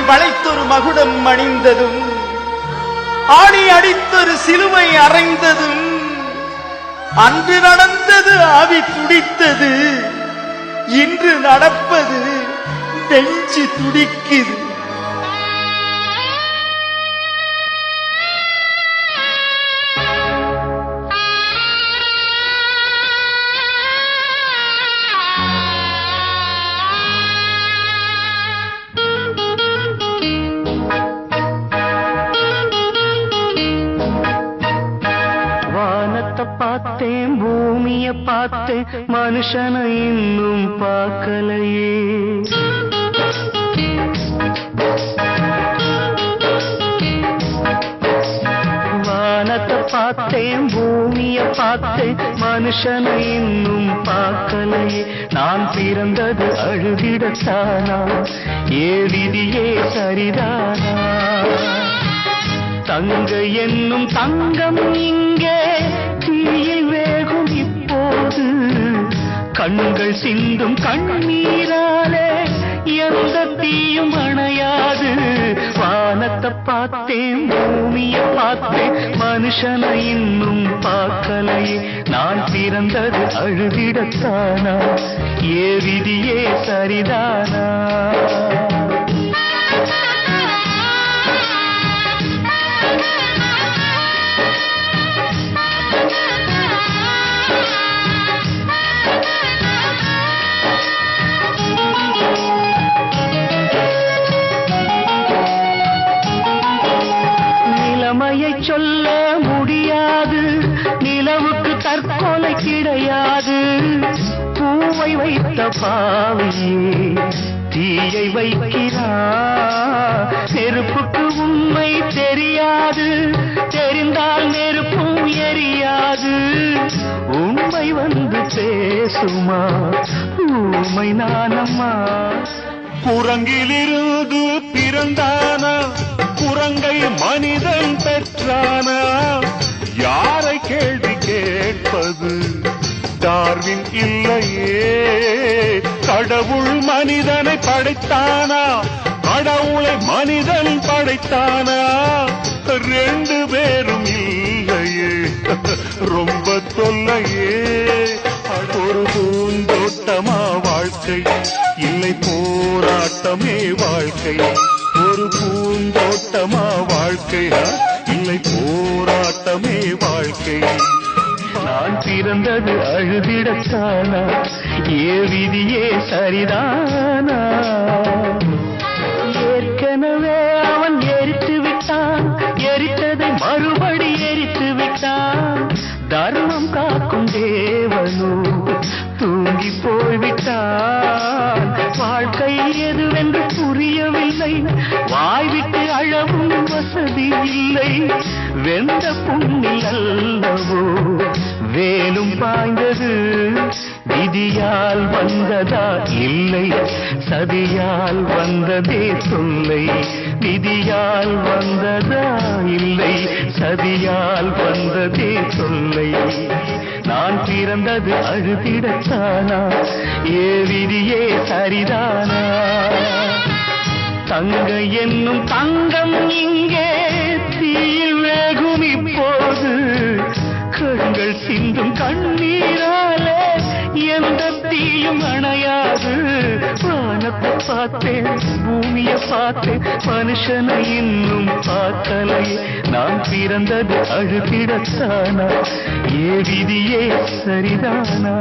வளைத்தொரு மகுடம் அணிந்ததும் ஆணி அடித்தொரு சிலுவை அறைந்ததும் அன்று நடந்தது ஆவி துடித்தது, இன்று நடப்பது நெஞ்சு துடிக்குது. பார்த்தேன், பூமிய பார்த்தேன், மனுஷனை இன்னும் பார்க்கலையே. வானத்தை பார்த்தேன், பூமிய பார்த்தேன், மனுஷனை இன்னும் பார்க்கலையே. நான் பிறந்தது அழுதிடத்தானா, ஏ விதியே சரிதானா? தங்க என்னும் தங்கம் இங்கே தீயில் வேகும் இப்போது, கண்கள் சிந்தும் கண்ணீராலே எந்த தீயும் அணையாது. வானத்தை பார்த்தேன், பூமிய பார்த்தேன், மனுஷனை இன்னும் பார்க்கலையே. நான் பிறந்தது அழுதிடத்தானா, ஏ விதியே சரிதானா? சொல்ல முடியாது, நிலவுக்கு தற்கொலை கிடையாது. பூவை வைத்த பாவையே தீயை வைக்கிறார். நெருப்புக்கு உண்மை தெரியாது, தெரிந்தால் நெருப்பும் எரியாது. உண்மை வந்து பேசுமா, ஊமை நானம்மா. குரங்கிலிருந்து பிறந்தானா, குரங்கை மனிதன் பெற்றானா? யாரை கேள்வி கேட்பது, டார்வின் இல்லையே. கடவுள் மனிதனை படைத்தானா, கடவுளை மனிதன் படைத்தானா? ரெண்டு பேரும் இல்லையே, ரொம்ப தொல்லையே. ஒரு பூந்தோட்டமா வாழ்க்கை, இல்லை போராட்டமே வாழ்க்கை. ஒரு பூந்தோட்டமா வாழ்க்கையா, இல்லை போராட்டமே வாழ்க்கை. நான் பிறந்தது அழுதிடத்தானா, ஏ விதியே சரிதானா? ஏற்கனவே அவன் எரித்து விட்டான், எரித்ததை மறுபடி எரித்து விட்டான். தர்மம் காக்கும் தேவனோ தூங்கி போய்விட்டான். வாழ்க்கை எதுவென்று புரியவில்லை, வாய்விட்டு அழவும் வசதி இல்லை. வெந்த புண்ணில் அல்லவோ வேலும் பாய்ந்தது, விதியால் வந்ததா இல்லை, சதியால் வந்ததே தொல்லை. விதியால் வந்ததா இல்லை, சதியால் வந்ததே தொல்லை. நான் பிறந்தது அழுதிடத்தானா, ஏ விதியே சரிதானா? தங்க என்னும் தங்கம் இங்கே தீயில் வேகும் இப்போது, கண்கள் சிந்தும் கண்ணீராலே எந்த தீயும் அணையாது. வானத்தை பார்த்தேன், பூமிய பார்த்தேன், மனுஷனை இன்னும் பார்க்கலையே. நான் பிறந்தது அழுதிடத்தானா, ஏ விதியே சரிதானா?